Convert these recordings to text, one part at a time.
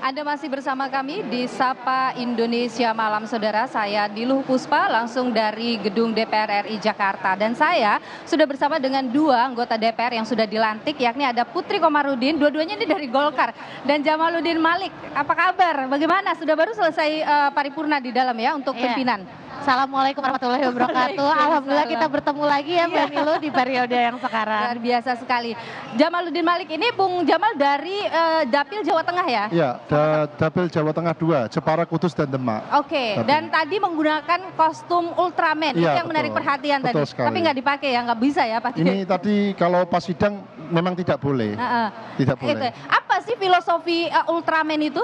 Anda masih bersama kami di Sapa Indonesia Malam, saudara. Saya Diluh Puspa, langsung dari Gedung DPR RI Jakarta. Dan saya sudah bersama dengan dua anggota DPR yang sudah dilantik, yakni ada Putri Komarudin, dua-duanya ini dari Golkar, dan Jamaluddin Malik. Apa kabar? Bagaimana? Sudah baru selesai paripurna di dalam ya untuk pimpinan? Assalamualaikum warahmatullahi wabarakatuh. Alhamdulillah kita bertemu lagi ya Mbak Nilu di periode yang sekarang. Luar biasa sekali. Jamaluddin Malik ini Bung Jamal dari Dapil Jawa Tengah ya? Iya, Dapil Jawa Tengah 2, Jepara, Kudus, dan Demak. Oke, dan tadi menggunakan kostum Ultraman, itu yang menarik perhatian tadi. Tapi nggak dipakai ya, nggak bisa ya pakai. Ini tadi kalau pas sidang memang tidak boleh. Tidak boleh. Apa sih filosofi Ultraman itu?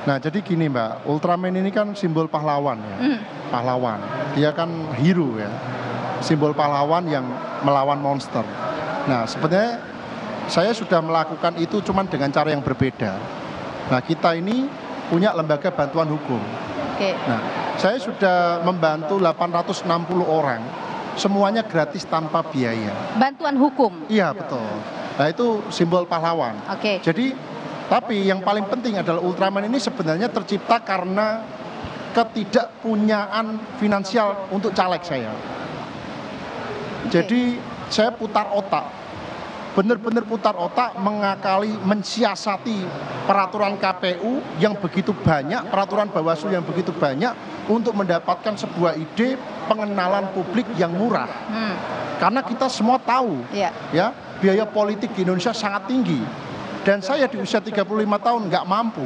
Nah jadi gini Mbak, Ultraman ini kan simbol pahlawan ya, pahlawan. Dia kan hero ya, simbol pahlawan yang melawan monster. Nah sebenarnya saya sudah melakukan itu cuman dengan cara yang berbeda. Nah kita ini punya lembaga bantuan hukum. Nah saya sudah membantu 860 orang, semuanya gratis tanpa biaya. Bantuan hukum? Iya betul. Nah itu simbol pahlawan. Jadi tapi yang paling penting adalah Ultraman ini sebenarnya tercipta karena ketidakpunyaan finansial untuk caleg saya. Jadi saya putar otak, benar-benar putar otak, mengakali, mensiasati peraturan KPU yang begitu banyak, peraturan Bawaslu yang begitu banyak untuk mendapatkan sebuah ide pengenalan publik yang murah. Karena kita semua tahu ya biaya politik di Indonesia sangat tinggi. Dan saya di usia 35 tahun nggak mampu.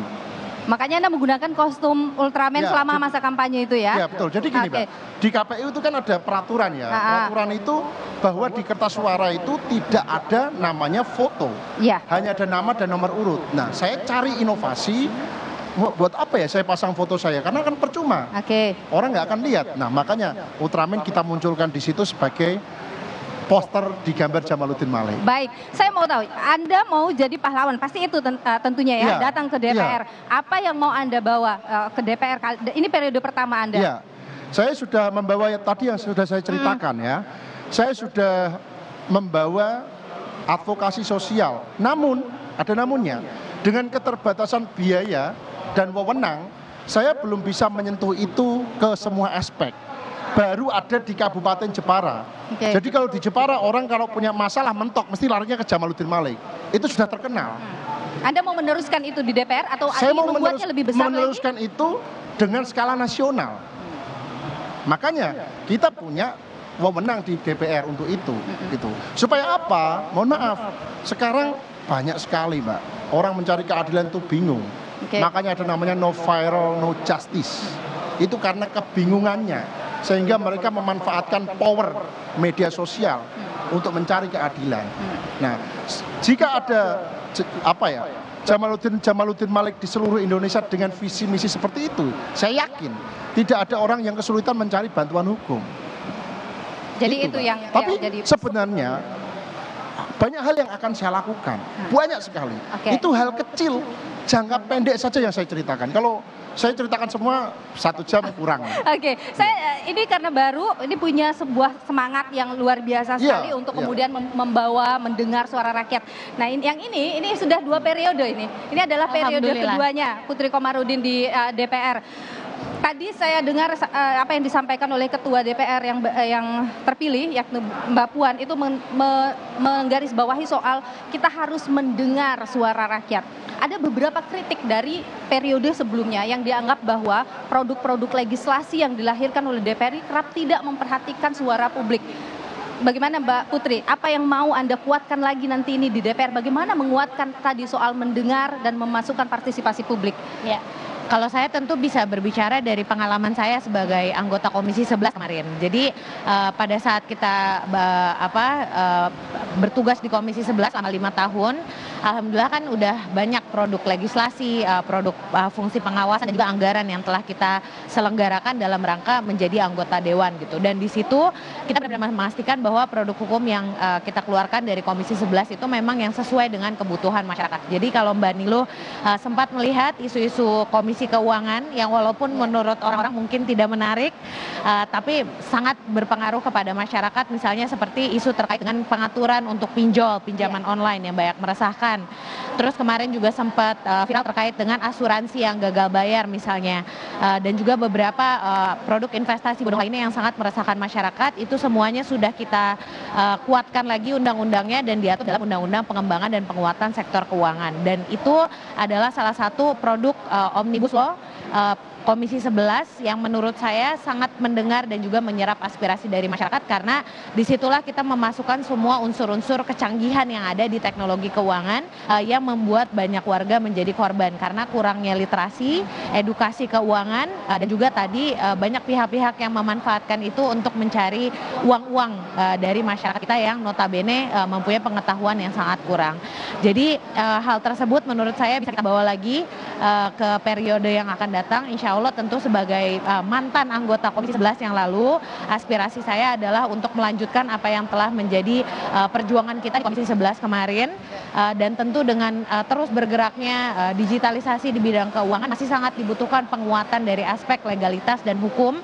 Makanya Anda menggunakan kostum Ultraman selama masa kampanye itu ya? Iya betul, jadi gini Mbak, di KPU itu kan ada peraturan ya. Peraturan itu bahwa di kertas suara itu tidak ada namanya foto. Hanya ada nama dan nomor urut. Nah saya cari inovasi, buat apa ya saya pasang foto saya? Karena kan percuma, orang nggak akan lihat. Nah makanya Ultraman kita munculkan di situ sebagai poster digambar Jamaluddin Malik. Baik, saya mau tahu, Anda mau jadi pahlawan, pasti itu tentunya ya, datang ke DPR. Apa yang mau Anda bawa ke DPR? Ini periode pertama Anda. Iya, saya sudah membawa tadi yang sudah saya ceritakan ya. Saya sudah membawa advokasi sosial. Namun, ada namunnya, dengan keterbatasan biaya dan wewenang, saya belum bisa menyentuh itu ke semua aspek. Baru ada di Kabupaten Jepara. Jadi kalau di Jepara orang kalau punya masalah mentok mesti larinya ke Jamaluddin Malik. Itu sudah terkenal. Anda mau meneruskan itu di DPR atau saya mau membuatnya lebih besar meneruskan lagi? Itu dengan skala nasional. Makanya kita punya wewenang di DPR untuk itu. Gitu. Supaya apa? Mohon maaf, sekarang banyak sekali Mbak, orang mencari keadilan itu bingung. Makanya ada namanya no viral, no justice. Itu karena kebingungannya. Sehingga mereka memanfaatkan power media sosial untuk mencari keadilan. Nah, jika ada Jamaluddin Malik di seluruh Indonesia dengan visi misi seperti itu, saya yakin tidak ada orang yang kesulitan mencari bantuan hukum. Jadi itu yang tapi jadi sebenarnya banyak hal yang akan saya lakukan, banyak sekali. Itu hal kecil, jangka pendek saja yang saya ceritakan. Kalau saya ceritakan semua 1 jam kurang. Saya ini karena baru ini punya sebuah semangat yang luar biasa sekali untuk kemudian membawa, mendengar suara rakyat. Nah yang ini sudah 2 periode ini. Ini adalah periode keduanya Putri Komarudin di DPR. Tadi saya dengar apa yang disampaikan oleh Ketua DPR yang terpilih, yakni Mbak Puan, itu menggarisbawahi soal kita harus mendengar suara rakyat. Ada beberapa kritik dari periode sebelumnya yang dianggap bahwa produk-produk legislasi yang dilahirkan oleh DPR kerap tidak memperhatikan suara publik. Bagaimana Mbak Putri, apa yang mau Anda kuatkan lagi nanti ini di DPR? Bagaimana menguatkan tadi soal mendengar dan memasukkan partisipasi publik? Ya. Kalau saya tentu bisa berbicara dari pengalaman saya sebagai anggota Komisi 11 kemarin. Jadi pada saat kita bertugas di Komisi 11 selama 5 tahun, alhamdulillah kan udah banyak produk legislasi, produk fungsi pengawasan dan juga anggaran yang telah kita selenggarakan dalam rangka menjadi anggota dewan gitu. Dan di situ kita benar-benar memastikan bahwa produk hukum yang kita keluarkan dari Komisi 11 itu memang yang sesuai dengan kebutuhan masyarakat. Jadi kalau Mbak Nilu sempat melihat isu-isu Komisi Keuangan yang walaupun menurut orang-orang mungkin tidak menarik, tapi sangat berpengaruh kepada masyarakat, misalnya seperti isu terkait dengan pengaturan untuk pinjaman online yang banyak meresahkan. kesehatan. Terus kemarin juga sempat viral terkait dengan asuransi yang gagal bayar misalnya. Dan juga beberapa produk investasi bodong lainnya yang sangat meresahkan masyarakat, itu semuanya sudah kita kuatkan lagi undang-undangnya dan diatur dalam Undang-Undang Pengembangan dan Penguatan Sektor Keuangan. Dan itu adalah salah satu produk Omnibus Law Komisi 11 yang menurut saya sangat mendengar dan juga menyerap aspirasi dari masyarakat, karena disitulah kita memasukkan semua unsur-unsur kecanggihan yang ada di teknologi keuangan yang membuat banyak warga menjadi korban karena kurangnya literasi, edukasi keuangan, dan juga tadi banyak pihak-pihak yang memanfaatkan itu untuk mencari uang-uang dari masyarakat kita yang notabene mempunyai pengetahuan yang sangat kurang. Jadi hal tersebut menurut saya bisa kita bawa lagi ke periode yang akan datang. Insya Allah tentu sebagai mantan anggota Komisi 11 yang lalu, aspirasi saya adalah untuk melanjutkan apa yang telah menjadi perjuangan kita di Komisi 11 kemarin, dan tentu dengan terus bergeraknya digitalisasi di bidang keuangan masih sangat dibutuhkan penguatan dari aspek legalitas dan hukum,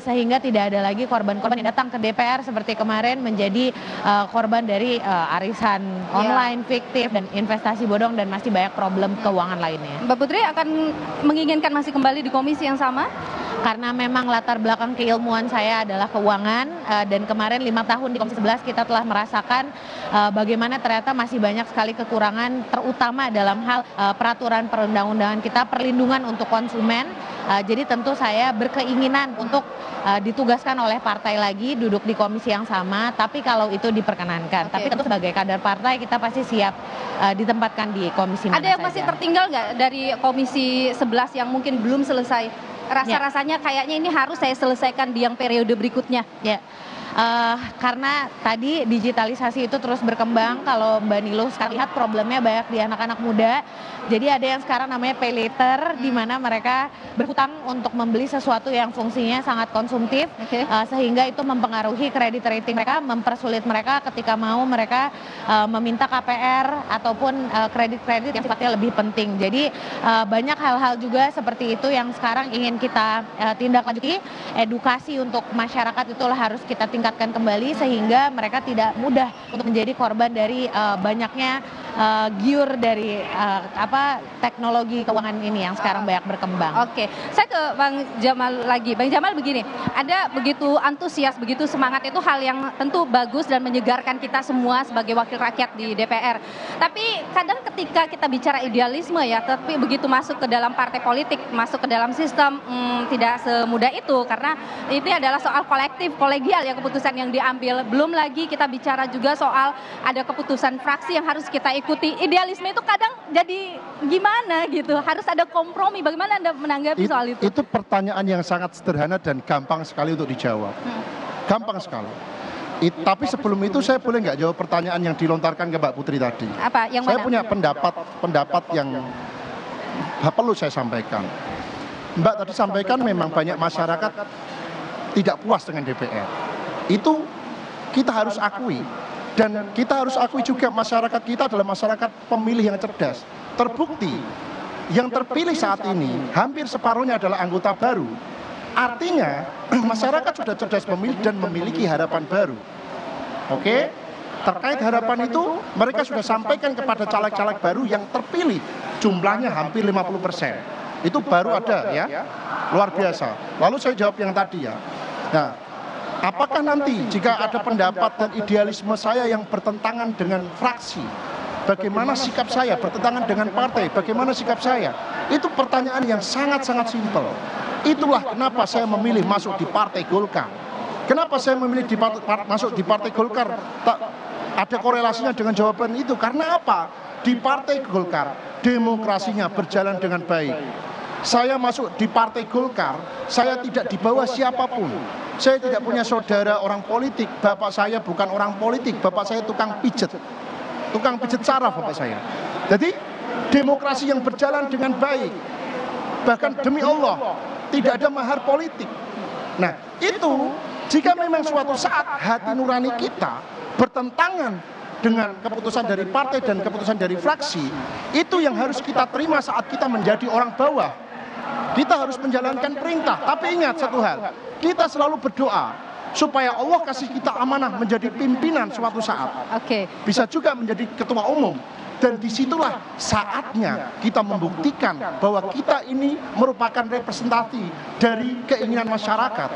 sehingga tidak ada lagi korban-korban yang datang ke DPR seperti kemarin menjadi korban dari arisan online fiktif dan investasi bodong dan masih banyak problem keuangan lainnya. Mbak Putri akan menginginkan masih kembali di komisi yang sama? Karena memang latar belakang keilmuan saya adalah keuangan, dan kemarin 5 tahun di Komisi 11 kita telah merasakan bagaimana ternyata masih banyak sekali kekurangan, terutama dalam hal peraturan perundang-undangan kita, perlindungan untuk konsumen. Jadi tentu saya berkeinginan untuk ditugaskan oleh partai lagi duduk di komisi yang sama, tapi kalau itu diperkenankan. Tapi tentu sebagai kader partai kita pasti siap ditempatkan di komisi mana saja. Ada yang masih tertinggal nggak dari Komisi 11 yang mungkin belum selesai? Rasa-rasanya kayaknya ini harus saya selesaikan di yang periode berikutnya. Ya. Karena tadi digitalisasi itu terus berkembang. Kalau Mbak Niluh sekarang lihat problemnya banyak di anak-anak muda. Jadi ada yang sekarang namanya pay later, di mana mereka berhutang untuk membeli sesuatu yang fungsinya sangat konsumtif, sehingga itu mempengaruhi kredit rating mereka, mempersulit mereka ketika mau mereka meminta KPR ataupun kredit-kredit yang sifatnya lebih penting. Jadi banyak hal-hal juga seperti itu yang sekarang ingin kita tindak lanjuti. Edukasi untuk masyarakat itulah harus kita tingkatkan kembali sehingga mereka tidak mudah untuk menjadi korban dari banyaknya giur dari teknologi keuangan ini yang sekarang banyak berkembang. Oke, saya ke Bang Jamal lagi. Bang Jamal begini, ada begitu antusias, begitu semangat, itu hal yang tentu bagus dan menyegarkan kita semua sebagai wakil rakyat di DPR. Tapi kadang ketika kita bicara idealisme ya, tapi begitu masuk ke dalam partai politik, masuk ke dalam sistem, tidak semudah itu, karena ini adalah soal kolektif, kolegial ya keputusan yang diambil. Belum lagi kita bicara juga soal ada keputusan fraksi yang harus kita ikuti. Idealisme itu kadang jadi gimana gitu, harus ada kompromi. Bagaimana Anda menanggapi soal itu? Itu pertanyaan yang sangat sederhana dan gampang sekali untuk dijawab. Gampang sekali. Tapi sebelum itu saya boleh nggak jawab pertanyaan yang dilontarkan ke Mbak Putri tadi? Apa? Yang saya mana? punya pendapat yang perlu saya sampaikan. Mbak tadi sampaikan memang banyak masyarakat tidak puas dengan DPR. Itu kita harus akui. Dan kita harus akui juga masyarakat kita adalah masyarakat pemilih yang cerdas. Terbukti, yang terpilih saat ini hampir separuhnya adalah anggota baru. Artinya masyarakat sudah cerdas memilih dan memiliki harapan baru. Oke? Terkait harapan itu mereka sudah sampaikan kepada caleg-caleg baru yang terpilih. Jumlahnya hampir 50%. Itu baru ada ya. Luar biasa. Lalu saya jawab yang tadi ya. Nah, apakah nanti jika ada pendapat dan idealisme saya yang bertentangan dengan fraksi, bagaimana sikap saya, bertentangan dengan partai, bagaimana sikap saya? Itu pertanyaan yang sangat-sangat simpel. Itulah kenapa saya memilih masuk di Partai Golkar. Kenapa saya memilih masuk di Partai Golkar? Tak ada korelasinya dengan jawaban itu. Karena apa? Di Partai Golkar demokrasinya berjalan dengan baik. Saya masuk di Partai Golkar, saya tidak dibawa siapapun. Saya tidak punya saudara orang politik. Bapak saya bukan orang politik, bapak saya tukang pijet. Tukang pijet saraf bapak saya. Jadi demokrasi yang berjalan dengan baik. Bahkan demi Allah, tidak ada mahar politik. Nah, itu jika memang suatu saat hati nurani kita bertentangan dengan keputusan dari partai dan keputusan dari fraksi, itu yang harus kita terima saat kita menjadi orang bawah. Kita harus menjalankan perintah. Tapi ingat satu hal, kita selalu berdoa supaya Allah kasih kita amanah menjadi pimpinan suatu saat. Oke. Bisa juga menjadi ketua umum. Dan disitulah saatnya kita membuktikan bahwa kita ini merupakan representasi dari keinginan masyarakat.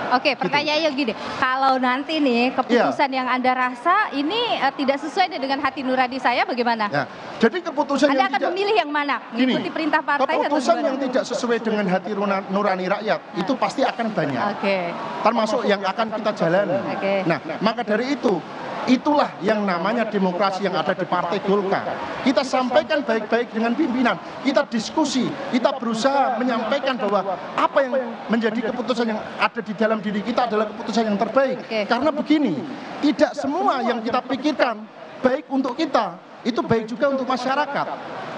Oke, pertanyaannya gini, kalau nanti nih keputusan yang Anda rasa ini tidak sesuai dengan hati nurani saya, bagaimana? Ya, jadi keputusan Anda yang akan memilih yang mana? Mengikuti perintah partai atau keputusan gimana? yang tidak sesuai dengan hati nurani rakyat itu pasti akan banyak. Oke. Termasuk yang akan kita jalani. Oke. Nah, maka dari itu, itulah yang namanya demokrasi yang ada di Partai Golkar. Kita sampaikan baik-baik dengan pimpinan, kita diskusi, kita berusaha menyampaikan bahwa apa yang menjadi keputusan yang ada di dalam diri kita adalah keputusan yang terbaik. Karena begini, tidak semua yang kita pikirkan baik untuk kita, itu baik juga untuk masyarakat.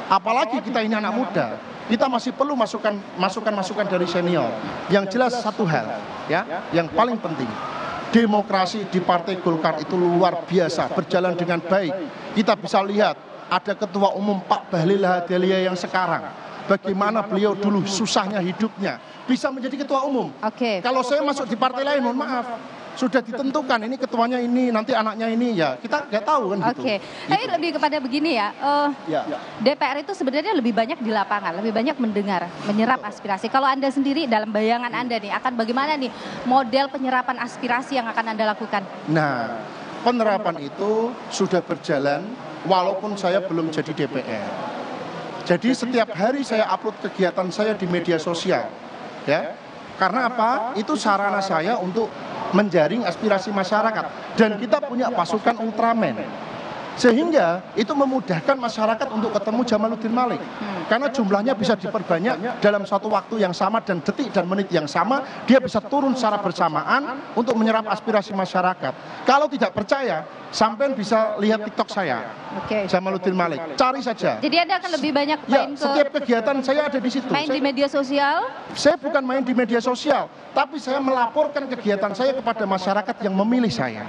Apalagi kita ini anak muda, kita masih perlu masukan-masukan dari senior. Yang jelas satu hal, ya, yang paling penting, demokrasi di Partai Golkar itu luar biasa, berjalan dengan baik. Kita bisa lihat ada Ketua Umum Pak Bahlil Lahadalia yang sekarang, bagaimana beliau dulu susahnya hidupnya bisa menjadi Ketua Umum. Kalau saya masuk di partai lain, mohon maaf, sudah ditentukan ini ketuanya ini, nanti anaknya ini, ya kita nggak tahu kan gitu. Tapi lebih kepada begini ya, DPR itu sebenarnya lebih banyak di lapangan, lebih banyak mendengar, menyerap aspirasi. Kalau Anda sendiri dalam bayangan Anda nih, akan bagaimana nih model penyerapan aspirasi yang akan Anda lakukan? Nah, penerapan itu sudah berjalan walaupun saya belum jadi DPR. Jadi setiap hari saya upload kegiatan saya di media sosial, ya. Karena apa? Itu sarana saya untuk menjaring aspirasi masyarakat, dan kita punya pasukan Ultraman, sehingga itu memudahkan masyarakat untuk ketemu Jamaluddin Malik, karena jumlahnya bisa diperbanyak dalam satu waktu yang sama dan detik dan menit yang sama, dia bisa turun secara bersamaan untuk menyerap aspirasi masyarakat. Kalau tidak percaya, sampean bisa lihat TikTok saya, Jamaluddin Malik, cari saja. Jadi Anda akan lebih banyak main setiap kegiatan saya ada di situ. Di media sosial? Saya bukan main di media sosial, tapi saya melaporkan kegiatan saya kepada masyarakat yang memilih saya.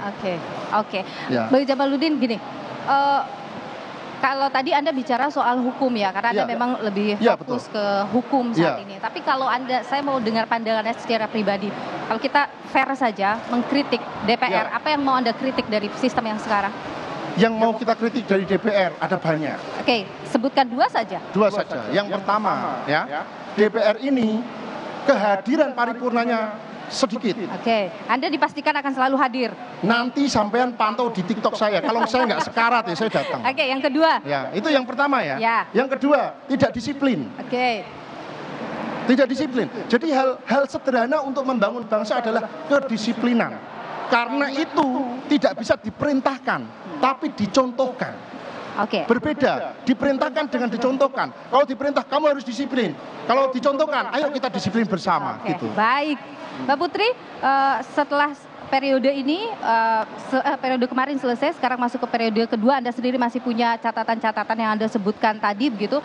Bang Jamaluddin, gini, kalau tadi Anda bicara soal hukum ya, karena Anda memang lebih fokus ke hukum saat ini. Tapi kalau saya mau dengar pandangannya secara pribadi, kalau kita fair saja mengkritik DPR, apa yang mau Anda kritik dari sistem yang sekarang? Yang mau kita kritik dari DPR ada banyak. Sebutkan dua saja. Dua saja. Yang pertama, ya, DPR ini kehadiran paripurnanya sedikit. Anda dipastikan akan selalu hadir. Nanti sampean pantau di TikTok saya. Kalau saya nggak sekarat ya saya datang. Yang kedua. Ya, itu yang pertama ya. Yang kedua, tidak disiplin. Tidak disiplin. Jadi hal sederhana untuk membangun bangsa adalah kedisiplinan. Karena itu tidak bisa diperintahkan, tapi dicontohkan. Berbeda, diperintahkan dengan dicontohkan. Kalau diperintah kamu harus disiplin. Kalau dicontohkan, ayo kita disiplin bersama. Gitu. Baik, Mbak Putri, setelah periode ini, periode kemarin selesai, sekarang masuk ke periode kedua, Anda sendiri masih punya catatan-catatan yang Anda sebutkan tadi, begitu.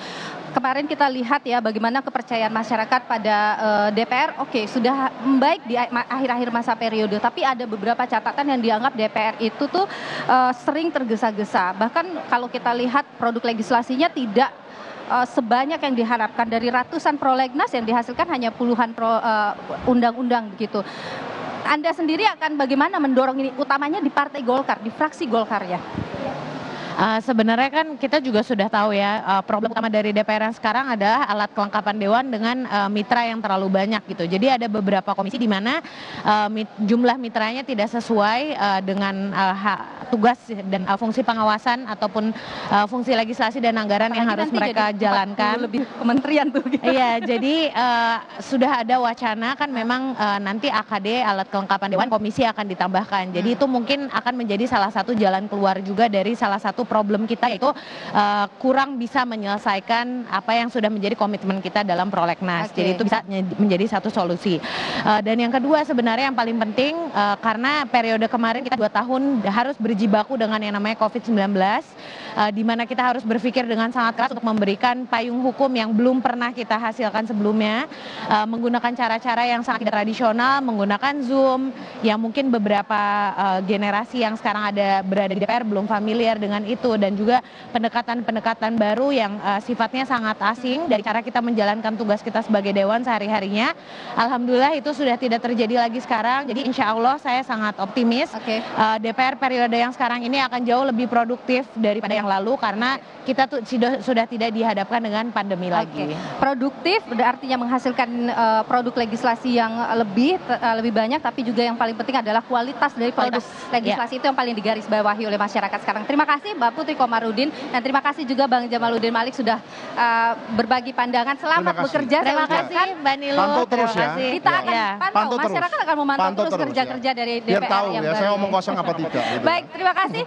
Kemarin kita lihat ya bagaimana kepercayaan masyarakat pada DPR, sudah membaik di akhir-akhir masa periode, tapi ada beberapa catatan yang dianggap DPR itu tuh sering tergesa-gesa. Bahkan kalau kita lihat produk legislasinya tidak sebanyak yang diharapkan, dari ratusan prolegnas yang dihasilkan hanya puluhan undang-undang begitu. Anda sendiri akan bagaimana mendorong ini, utamanya di Partai Golkar, di fraksi Golkar ya? Sebenarnya kan kita juga sudah tahu ya, problem utama dari DPR yang sekarang adalah alat kelengkapan dewan dengan mitra yang terlalu banyak gitu. Jadi ada beberapa komisi di mana jumlah mitranya tidak sesuai dengan tugas dan fungsi pengawasan ataupun fungsi legislasi dan anggaran yang harus mereka jalankan. Lebih kementerian tuh. Iya, jadi sudah ada wacana kan memang nanti AKD, alat kelengkapan dewan, komisi akan ditambahkan. Jadi itu mungkin akan menjadi salah satu jalan keluar juga dari salah satu problem kita, yaitu kurang bisa menyelesaikan apa yang sudah menjadi komitmen kita dalam prolegnas. Jadi itu bisa menjadi satu solusi. Dan yang kedua sebenarnya yang paling penting, karena periode kemarin kita 2 tahun harus berjibaku dengan yang namanya COVID-19, di mana kita harus berpikir dengan sangat keras untuk memberikan payung hukum yang belum pernah kita hasilkan sebelumnya, menggunakan cara-cara yang sangat tidak tradisional, menggunakan Zoom, yang mungkin beberapa generasi yang sekarang berada di DPR belum familiar dengan itu. itu, dan juga pendekatan-pendekatan baru yang sifatnya sangat asing dari cara kita menjalankan tugas kita sebagai Dewan sehari-harinya. Alhamdulillah itu sudah tidak terjadi lagi sekarang, jadi insya Allah saya sangat optimis DPR periode yang sekarang ini akan jauh lebih produktif daripada yang lalu karena kita tuh sudah tidak dihadapkan dengan pandemi lagi. Produktif artinya menghasilkan produk legislasi yang lebih banyak, tapi juga yang paling penting adalah kualitas dari produk legislasi itu yang paling digarisbawahi oleh masyarakat sekarang. Terima kasih Mbak Putri Komarudin dan terima kasih juga Bang Jamaluddin Malik sudah berbagi pandangan. Selamat bekerja. Terima kasih Mbak Nilu. Pantau terus ya. Kita akan pantau, masyarakat akan memantau terus kerja-kerja dari DPR biar tahu yang ya, baru. saya ngomong kosong apa tidak. Gitu. Baik, terima kasih.